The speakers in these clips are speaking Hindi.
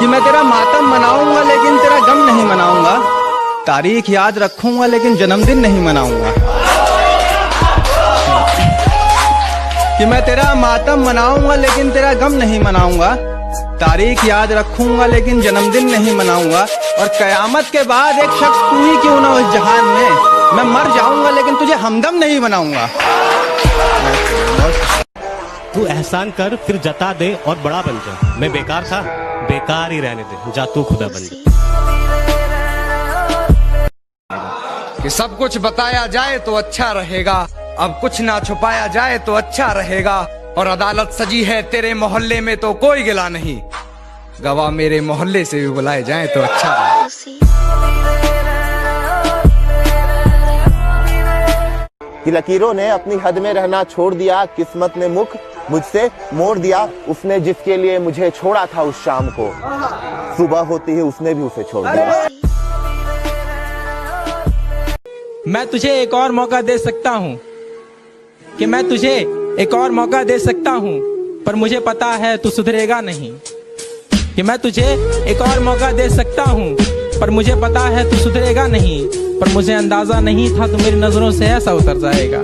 कि मैं तेरा मातम मनाऊंगा लेकिन तेरा गम नहीं मनाऊंगा, तारीख याद रखूंगा लेकिन जन्मदिन नहीं मनाऊंगा। कि मैं तेरा मातम मनाऊंगा लेकिन तेरा गम नहीं मनाऊंगा, तारीख याद रखूंगा लेकिन जन्मदिन नहीं मनाऊंगा। और कयामत के बाद एक शख्स तू ही क्यों ना उस जहान में, मैं मर जाऊंगा लेकिन तुझे हमदम नहीं बनाऊंगा। तू एहसान कर फिर जता दे और बड़ा बन जा। मैं बेकार था, बेकार ही रहने दे, जा तू खुदा बन जा। कि सब कुछ बताया जाए तो अच्छा रहेगा, अब कुछ ना छुपाया जाए तो अच्छा रहेगा। और अदालत सजी है तेरे मोहल्ले में तो कोई गिला नहीं, गवाह मेरे मोहल्ले से भी बुलाए जाए तो अच्छा रहेगा। कि लकीरों ने अपनी हद में रहना छोड़ दिया, किस्मत ने मुख मुझसे मोड़ दिया। उसने जिसके लिए मुझे छोड़ा था उस शाम को, सुबह होती ही उसने भी उसे छोड़ दिया। मैं तुझे एक और मौका दे सकता हूँ, कि मैं तुझे एक और मौका दे सकता हूँ, पर मुझे पता है तू सुधरेगा नहीं। कि मैं तुझे एक और मौका दे सकता हूँ, पर मुझे पता है तू सुधरेगा नहीं। पर मुझे अंदाजा नहीं था तू मेरी नजरों से ऐसा उतर जाएगा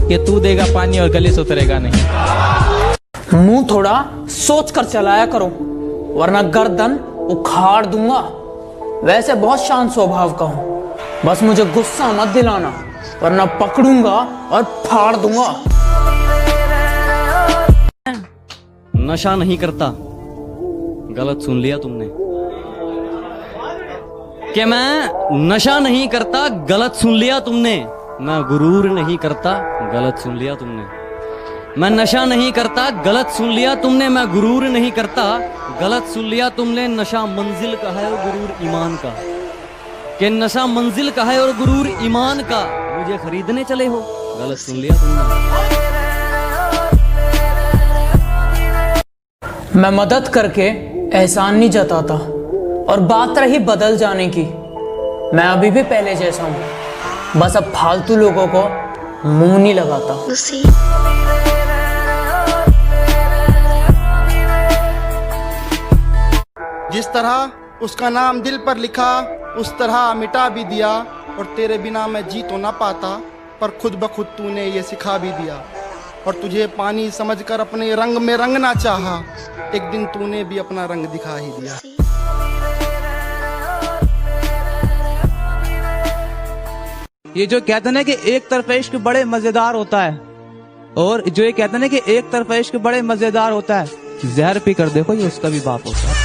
कि तू देगा पानी और गले से उतरेगा नहीं। मुंह थोड़ा सोच कर चलाया करो, वरना गर्दन उखाड़ दूंगा। वैसे बहुत शांत स्वभाव का हूँ, बस मुझे गुस्सा मत दिलाना, वरना पकड़ूंगा और फाड़ दूंगा। नशा नहीं करता, गलत सुन लिया तुमने। कि मैं नशा नहीं करता, गलत सुन लिया तुमने। मैं गुरूर नहीं करता, गलत सुन लिया तुमने। मैं नशा नहीं करता, गलत सुन लिया तुमने। मैं गुरूर नहीं करता, गलत सुन लिया तुमने। नशा मंजिल का है और गुरूर ईमान का। कि नशा मंजिल का है और गुरूर ईमान का, मुझे खरीदने चले हो, गलत सुन लिया तुमने। मैं मदद करके एहसान नहीं जताता, और बात रही बदल जाने की, मैं अभी भी पहले जैसा हूँ, बस अब फालतू लोगों को मुंह नहीं लगाता। जिस तरह उसका नाम दिल पर लिखा, उस तरह मिटा भी दिया। और तेरे बिना मैं जी तो ना पाता, पर खुद ब खुद तूने ये सिखा भी दिया। और तुझे पानी समझकर अपने रंग में रंगना चाहा, एक दिन तूने भी अपना रंग दिखा ही दिया। ये जो कहते हैं कि एक तरफा इश्क बड़े मजेदार होता है, और जो ये कहते हैं कि एक तरफा इश्क बड़े मजेदार होता है, जहर पी कर देखो ये उसका भी बाप होता है।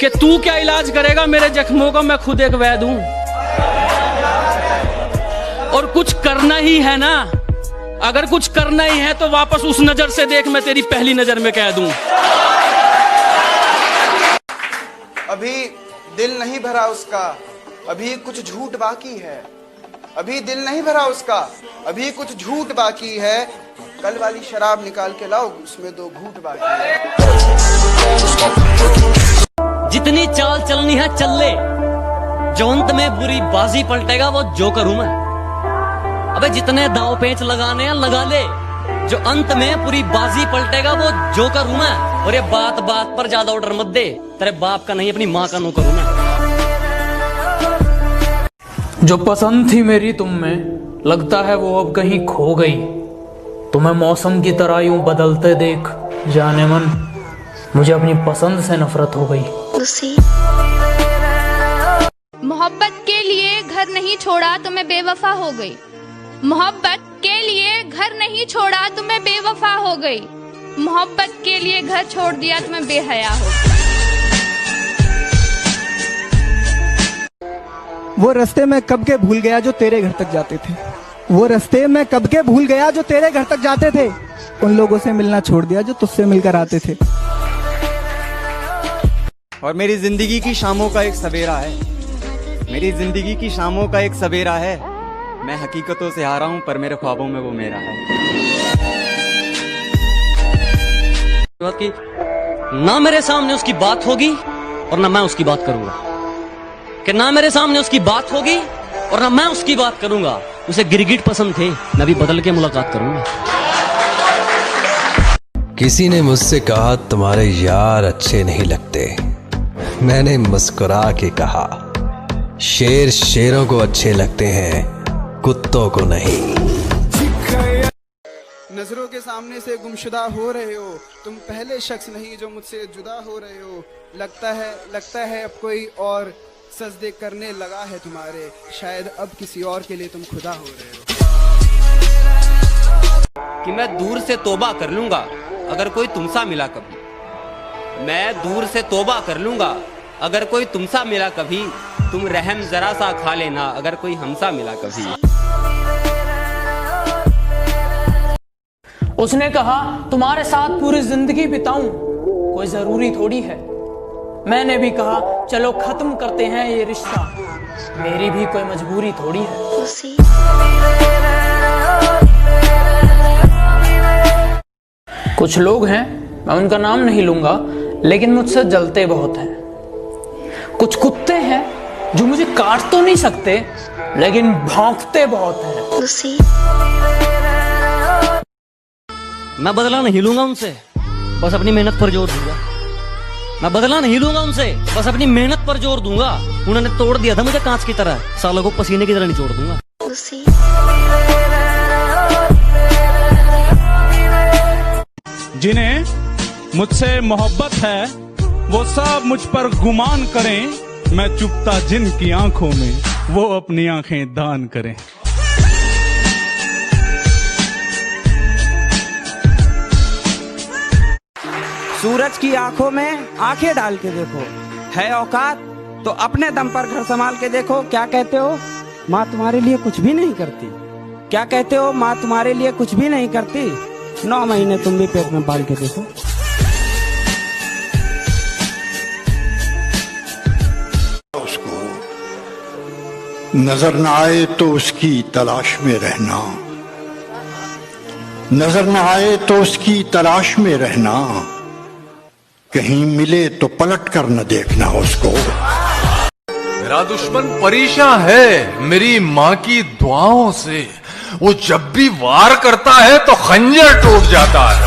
कि तू क्या इलाज करेगा मेरे जख्मों का, मैं खुद एक वैद हूं। और कुछ करना ही है ना, अगर कुछ करना ही है तो वापस उस नजर से देख, मैं तेरी पहली नजर में कह दूं। अभी दिल नहीं भरा उसका, अभी कुछ झूठ बाकी है। अभी दिल नहीं भरा उसका, अभी कुछ झूठ बाकी है। कल वाली शराब निकाल के लाओ, उसमें 2 घूंट बाकी है। जितनी चाल चलनी है चल ले, जो अंत में बुरी बाजी पलटेगा वो जोकर हूं मैं। अबे जितने दांव पेंच लगाने हैं लगा ले, जो अंत में पूरी बाजी पलटेगा वो जोकर हूं मैं। और ये बात बात पर ज्यादा ऑर्डर मत दे, तेरे बाप का नहीं अपनी माँ का नौकर हूं मैं। जो पसंद थी मेरी तुम में, लगता है वो अब कहीं खो गई। तुम्हें मौसम की तरह यूं बदलते देख, जाने मन मुझे अपनी पसंद से नफरत हो गई। मोहब्बत के लिए घर नहीं छोड़ा तो मैं बेवफा हो गई। मोहब्बत के लिए घर नहीं छोड़ा तो मैं बेवफा हो गई। मोहब्बत के लिए घर छोड़ दिया तो मैं बेहया हो गई। वो रास्ते में कब के भूल गया जो तेरे घर तक जाते थे। वो रास्ते में कब के भूल गया जो तेरे घर तक जाते थे। उन लोगों से मिलना छोड़ दिया जो तुझसे मिलकर आते थे। और मेरी जिंदगी की शामों का एक सवेरा है, मेरी जिंदगी की शामों का एक सवेरा है। मैं हकीकतों से हारा हूं पर मेरे ख्वाबों में वो मेरा है। कि ना मेरे सामने उसकी बात होगी और ना मैं उसकी बात करूंगा। कि ना मेरे सामने उसकी बात होगी और ना मैं उसकी बात करूंगा। उसे गिरगिट पसंद थे, मैं भी बदल के मुलाकात करूंगा। किसी ने मुझसे कहा तुम्हारे यार अच्छे नहीं लगते। मैंने मुस्कुरा के कहा शेर शेरों को अच्छे लगते हैं, कुत्तों को नहीं। नजरों के सामने से गुमशुदा हो रहे हो, तुम पहले शख्स नहीं जो मुझसे जुदा हो रहे हो। लगता है अब कोई और सजदे करने लगा है तुम्हारे, शायद अब किसी और के लिए तुम खुदा हो रहे हो। कि मैं दूर से तौबा कर लूंगा अगर कोई तुमसा मिला कभी। मैं दूर से तौबा कर लूंगा अगर कोई तुमसा मिला कभी। तुम रहम जरा सा खा लेना अगर कोई हमसा मिला कभी। उसने कहा तुम्हारे साथ पूरी जिंदगी बिताऊं कोई जरूरी थोड़ी है। मैंने भी कहा चलो खत्म करते हैं ये रिश्ता, मेरी भी कोई मजबूरी थोड़ी है। कुछ लोग हैं, मैं उनका नाम नहीं लूंगा, लेकिन मुझसे जलते बहुत हैं। कुछ कुत्ते हैं जो मुझे काट तो नहीं सकते, लेकिन भौंकते बहुत हैं। मैं बदला नहीं लूंगा उनसे, बस अपनी मेहनत पर जोर दूंगा। मैं बदला नहीं लूंगा उनसे, बस अपनी मेहनत पर जोर दूंगा। उन्होंने तोड़ दिया था मुझे कांच की तरह, सालों को पसीने की तरह निचोड़ दूंगा। जिन्हें मुझसे मोहब्बत है वो सब मुझ पर गुमान करें, मैं चुपता जिनकी आंखों में वो अपनी आंखें दान करें। सूरज की आंखों में आंखें डाल के देखो, है औकात तो अपने दम पर घर संभाल के देखो। क्या कहते हो माँ तुम्हारे लिए कुछ भी नहीं करती? क्या कहते हो माँ तुम्हारे लिए कुछ भी नहीं करती? 9 महीने तुम भी पेट में पाल के देखो। उसको नजर न आए तो उसकी तलाश में रहना, नजर न आए तो उसकी तलाश में रहना, कहीं मिले तो पलट कर न देखना उसको। मेरा दुश्मन परेशान है मेरी माँ की दुआओं से, वो जब भी वार करता है तो खंजर टूट जाता है।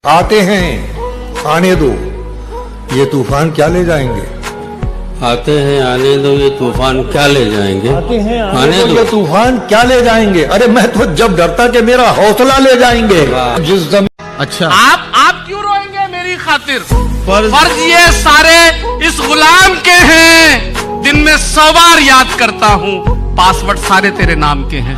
आते हैं आने दो ये तूफान क्या ले जाएंगे। आते हैं आने दो ये तूफान क्या ले जाएंगे। आते हैं आने दो ये तूफान क्या ले जाएंगे। अरे मैं तो जब डरता कि मेरा हौसला ले जाएंगे। जिस जमीन अच्छा आप क्यों रोएंगे मेरी खातिर? फर्ज ये सारे इस गुलाम के हैं, दिन में 100 बार याद करता हूँ, पासवर्ड सारे तेरे नाम के हैं।